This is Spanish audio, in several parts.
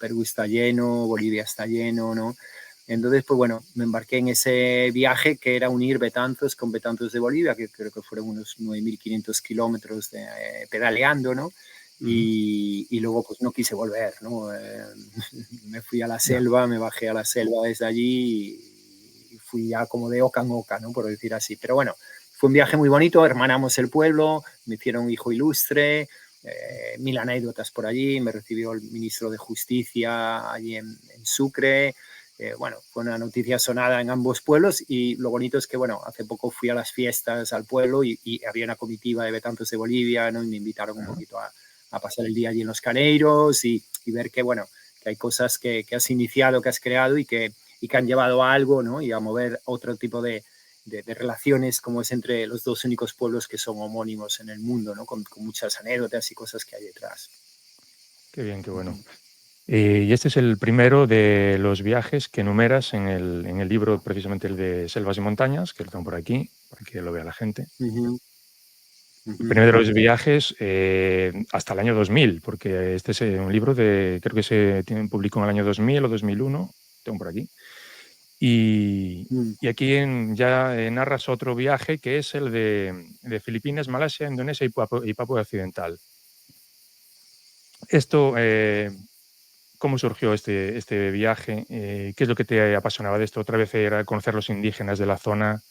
Perú está lleno, Bolivia está lleno, ¿no? Entonces, pues bueno, me embarqué en ese viaje que era unir Betanzos con Betanzos de Bolivia, que creo que fueron unos 9.500 kilómetros pedaleando, ¿no? Y luego pues no quise volver, ¿no? Me fui a la selva, me bajé a la selva desde allí y fui ya como de oca en oca, ¿no? Por decir así. Pero bueno, fue un viaje muy bonito, hermanamos el pueblo, me hicieron hijo ilustre, mil anécdotas por allí, me recibió el ministro de Justicia allí en Sucre. Bueno, fue una noticia sonada en ambos pueblos y lo bonito es que, bueno, hace poco fui a las fiestas al pueblo y había una comitiva de Betanzos de Bolivia, ¿no? Y me invitaron un poquito a pasar el día allí en los Caneiros y ver que, bueno, que hay cosas que has iniciado, que has creado y que han llevado a algo, ¿no? Y a mover otro tipo de relaciones como es entre los dos únicos pueblos que son homónimos en el mundo, ¿no? Con muchas anécdotas y cosas que hay detrás. Qué bien, qué bueno. Y este es el primero de los viajes que enumeras en el libro, precisamente el de Selvas y Montañas, que lo tengo por aquí, para que lo vea la gente. El primero de los viajes hasta el año 2000, porque este es un libro creo que se publicó en el año 2000 o 2001, tengo por aquí. Y aquí ya narras otro viaje que es el de Filipinas, Malasia, Indonesia y Papua Occidental. Esto, ¿cómo surgió este viaje? ¿Qué es lo que te apasionaba de esto? Otra vez era conocer los indígenas de la zona,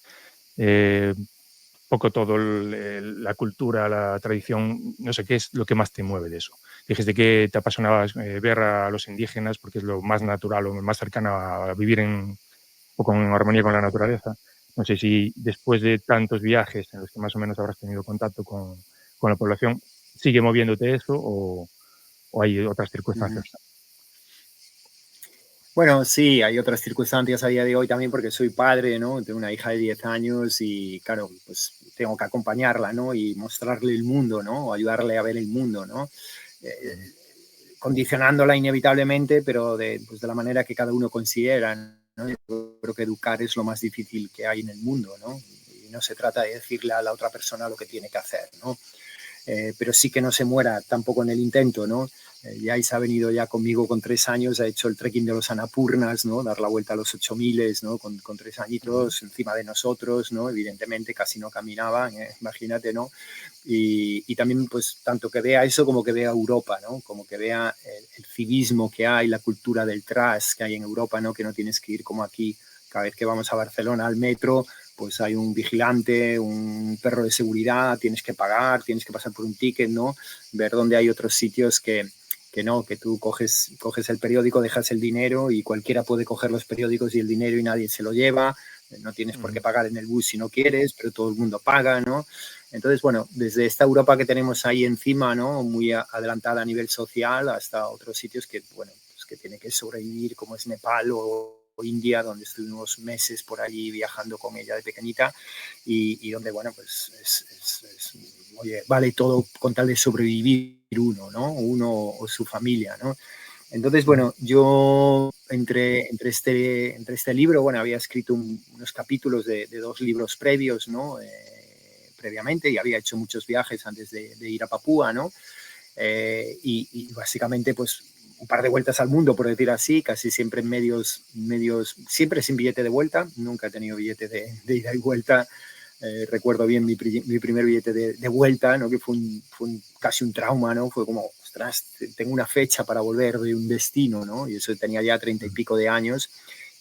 poco todo la cultura, la tradición, no sé qué es lo que más te mueve de eso. Dijiste que te apasionaba ver a los indígenas porque es lo más natural o más cercano a vivir en armonía con la naturaleza. No sé si después de tantos viajes en los que más o menos habrás tenido contacto con la población, ¿sigue moviéndote eso o hay otras circunstancias? Bueno, sí, hay otras circunstancias a día de hoy también porque soy padre, ¿no? Tengo una hija de 10 años y, claro, pues tengo que acompañarla, ¿no? Y mostrarle el mundo, ¿no? O ayudarle a ver el mundo, ¿no? Condicionándola inevitablemente, pero pues de la manera que cada uno considera, ¿no? Yo creo que educar es lo más difícil que hay en el mundo, ¿no? Y no se trata de decirle a la otra persona lo que tiene que hacer, ¿no? Pero sí que no se muera tampoco en el intento, ¿no? Yais ha venido ya conmigo con 3 años, ha hecho el trekking de los Annapurnas, ¿no? Dar la vuelta a los 8000, ¿no? Con 3 añitos encima de nosotros, ¿no? Evidentemente casi no caminaba, imagínate, ¿no? Y también, pues, tanto que vea eso como que vea Europa, ¿no? Como que vea el civismo que hay, la cultura del trash que hay en Europa, ¿no? Que no tienes que ir como aquí, cada vez que vamos a Barcelona al metro, pues hay un vigilante, un perro de seguridad, tienes que pagar, tienes que pasar por un ticket, ¿no? Ver dónde hay otros sitios que no, que tú coges el periódico, dejas el dinero y cualquiera puede coger los periódicos y el dinero y nadie se lo lleva, no tienes por qué pagar en el bus si no quieres, pero todo el mundo paga, ¿no? Entonces, bueno, desde esta Europa que tenemos ahí encima, ¿no? Muy adelantada a nivel social, hasta otros sitios que, bueno, pues que tiene que sobrevivir, como es Nepal o India, donde estuvimos meses por allí viajando con ella de pequeñita y donde, bueno, pues oye, vale todo con tal de sobrevivir uno, ¿no? Uno o su familia, ¿no? Entonces, bueno, yo entre este libro, bueno, había escrito unos capítulos de 2 libros previos, ¿no? Previamente y había hecho muchos viajes antes de ir a Papúa, ¿no? Y básicamente, pues, un par de vueltas al mundo, por decir así, casi siempre en medios, siempre sin billete de vuelta, nunca he tenido billete de ida y vuelta. Recuerdo bien mi primer billete de vuelta, ¿no? Que fue casi un trauma, ¿no? Fue como, ostras, tengo una fecha para volver de un destino, ¿no? Y eso tenía ya 30 y pico de años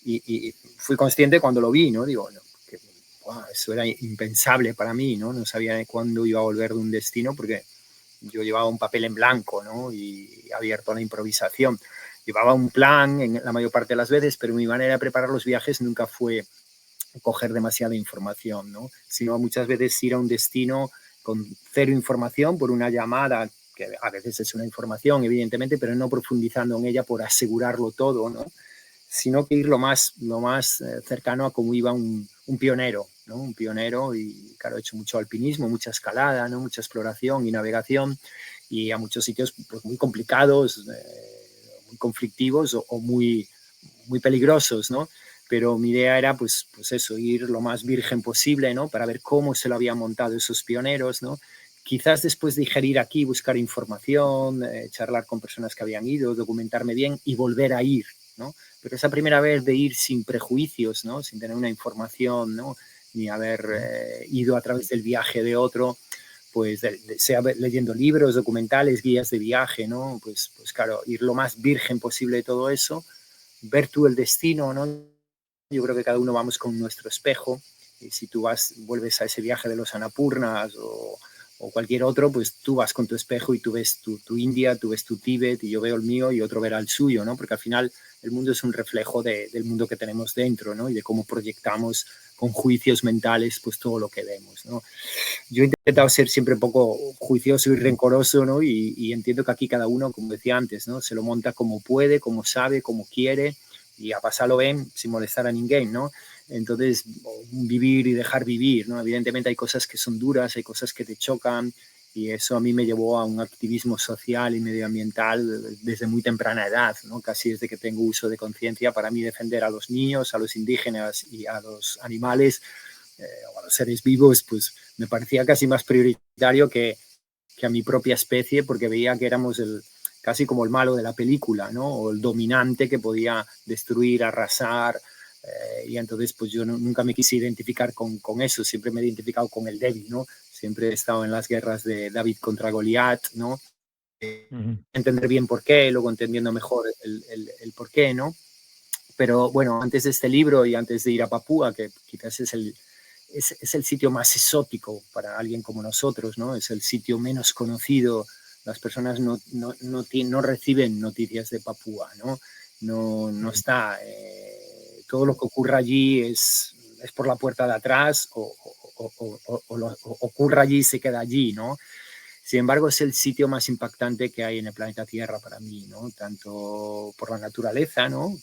y fui consciente cuando lo vi, ¿no? Digo, no, que, wow, eso era impensable para mí, ¿no? No sabía cuándo iba a volver de un destino porque yo llevaba un papel en blanco, ¿no? Y abierto a la improvisación. Llevaba un plan en la mayor parte de las veces, pero mi manera de preparar los viajes nunca fue coger demasiada información, ¿no? Sino muchas veces ir a un destino con cero información por una llamada, que a veces es una información, evidentemente, pero no profundizando en ella por asegurarlo todo, ¿no? Sino que ir lo más cercano a cómo iba un pionero, ¿no? Un pionero y, claro, he hecho mucho alpinismo, mucha escalada, ¿no? Mucha exploración y navegación y a muchos sitios pues, muy complicados, muy conflictivos o muy peligrosos, ¿no? Pero mi idea era, pues eso, ir lo más virgen posible, ¿no? Para ver cómo se lo habían montado esos pioneros, ¿no? quizás después de digerir aquí, buscar información, charlar con personas que habían ido, documentarme bien y volver a ir, ¿no? Pero esa primera vez de ir sin prejuicios, ¿no? Sin tener una información, ¿no? Ni haber ido a través del viaje de otro, pues sea leyendo libros, documentales, guías de viaje, ¿no? Pues claro, ir lo más virgen posible de todo eso, ver tú el destino, ¿no? Yo creo que cada uno vamos con nuestro espejo, y si tú vuelves a ese viaje de los Annapurnas o cualquier otro, pues tú vas con tu espejo y tú ves tu India, tú ves tu Tíbet y yo veo el mío y otro verá el suyo, ¿no? Porque al final el mundo es un reflejo del mundo que tenemos dentro, ¿no? Y de cómo proyectamos con juicios mentales pues todo lo que vemos, ¿no? Yo he intentado ser siempre un poco juicioso y rencoroso, ¿no? Y entiendo que aquí cada uno, como decía antes, ¿no? Se lo monta como puede, como sabe, como quiere y a pasarlo bien sin molestar a ninguém, ¿no? Entonces, vivir y dejar vivir, ¿no? Evidentemente hay cosas que son duras, hay cosas que te chocan y eso a mí me llevó a un activismo social y medioambiental desde muy temprana edad, ¿no? Casi desde que tengo uso de conciencia. Para mí defender a los niños, a los indígenas y a los animales o a los seres vivos, pues me parecía casi más prioritario que a mi propia especie, porque veía que éramos casi como el malo de la película, ¿no? O el dominante que podía destruir, arrasar, y entonces pues yo nunca me quise identificar con eso, siempre me he identificado con el débil, ¿no? Siempre he estado en las guerras de David contra Goliat, ¿no? Entender bien por qué, luego entendiendo mejor el por qué, ¿no? Pero bueno, antes de este libro y antes de ir a Papúa, que quizás es el sitio más exótico para alguien como nosotros, ¿no? Es el sitio menos conocido. Las personas no reciben noticias de Papúa, ¿no? No está. Todo lo que ocurra allí es por la puerta de atrás o ocurra allí y se queda allí, ¿no? Sin embargo, es el sitio más impactante que hay en el planeta Tierra para mí, ¿no? Tanto por la naturaleza, ¿no?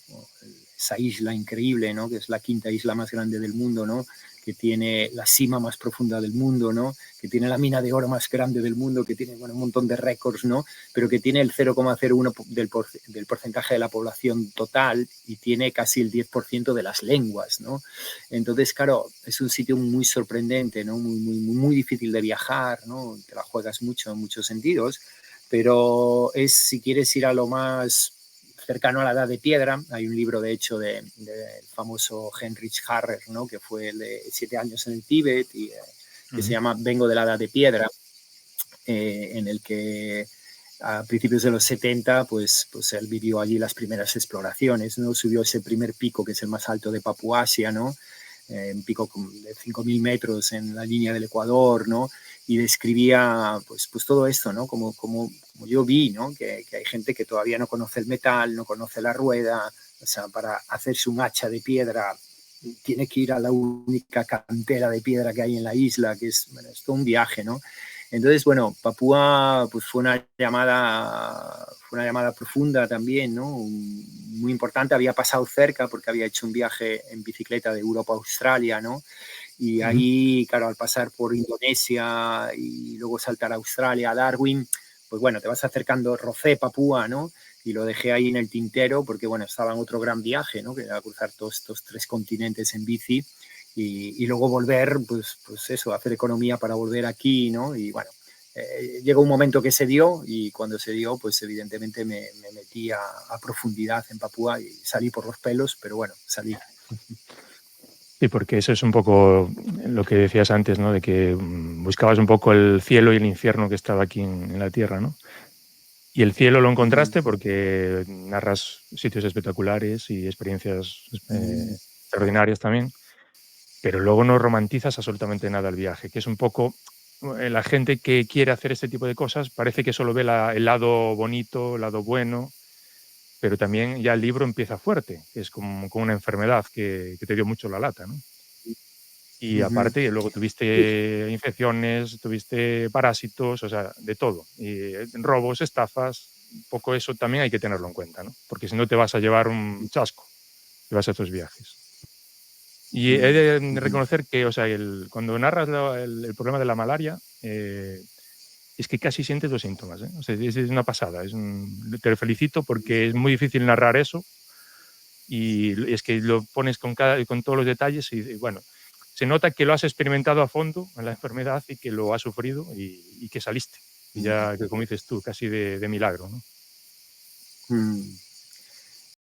Esa isla increíble, ¿no? Que es la quinta isla más grande del mundo, ¿no? Que tiene la cima más profunda del mundo, ¿no? Que tiene la mina de oro más grande del mundo, que tiene un montón de récords, ¿no? Pero que tiene el 0,01 del porcentaje de la población total y tiene casi el 10% de las lenguas, ¿no? Entonces, claro, es un sitio muy sorprendente, ¿no? Muy difícil de viajar, ¿no? Te la juegas mucho en muchos sentidos, pero si quieres ir a lo más cercano a la edad de piedra, hay un libro de hecho del famoso Heinrich Harrer, ¿no? Que fue el de 7 años en el Tíbet y que se llama Vengo de la edad de piedra, en el que a principios de los 70 pues él vivió allí las primeras exploraciones, ¿no? Subió ese primer pico que es el más alto de Papuasia, ¿no? Un pico de 5.000 metros en la línea del Ecuador, ¿no? Y describía pues todo esto, ¿no? Como yo vi, ¿no? Que hay gente que todavía no conoce el metal, no conoce la rueda, o sea, para hacerse un hacha de piedra tiene que ir a la única cantera de piedra que hay en la isla, que es todo un viaje, ¿no? Entonces, bueno, Papúa pues fue una llamada profunda también, ¿no? Muy importante. Había pasado cerca porque había hecho un viaje en bicicleta de Europa a Australia, ¿no? Y ahí, claro, al pasar por Indonesia y luego saltar a Australia, a Darwin, pues bueno, te vas acercando, rocé Papúa, ¿no? Y lo dejé ahí en el tintero porque, bueno, estaba en otro gran viaje, ¿no? Que era cruzar todos estos 3 continentes en bici y luego volver, pues eso, hacer economía para volver aquí, ¿no? Y bueno, llegó un momento que se dio y cuando se dio, pues evidentemente me metí a profundidad en Papúa y salí por los pelos, pero bueno, salí. Sí, porque eso es un poco lo que decías antes, ¿no? De que buscabas un poco el cielo y el infierno que estaba aquí en la Tierra, ¿no? Y el cielo lo encontraste porque narras sitios espectaculares y experiencias extraordinarias también, pero luego no romantizas absolutamente nada el viaje, que es un poco la gente que quiere hacer este tipo de cosas parece que solo ve el lado bonito, el lado bueno, pero también ya el libro empieza fuerte, que es como una enfermedad que te dio mucho la lata, ¿no? Y aparte, luego tuviste infecciones, tuviste parásitos, o sea, de todo. Y robos, estafas, un poco eso también hay que tenerlo en cuenta, ¿no? Porque si no te vas a llevar un chasco si vas a estos viajes. Y he de reconocer que, o sea, cuando narras el problema de la malaria, es que casi sientes los síntomas, ¿eh? O sea, es una pasada. Te felicito porque es muy difícil narrar eso y es que lo pones con todos los detalles y bueno, se nota que lo has experimentado a fondo en la enfermedad y que lo has sufrido y que saliste. Y ya, que como dices tú, casi de milagro, ¿no?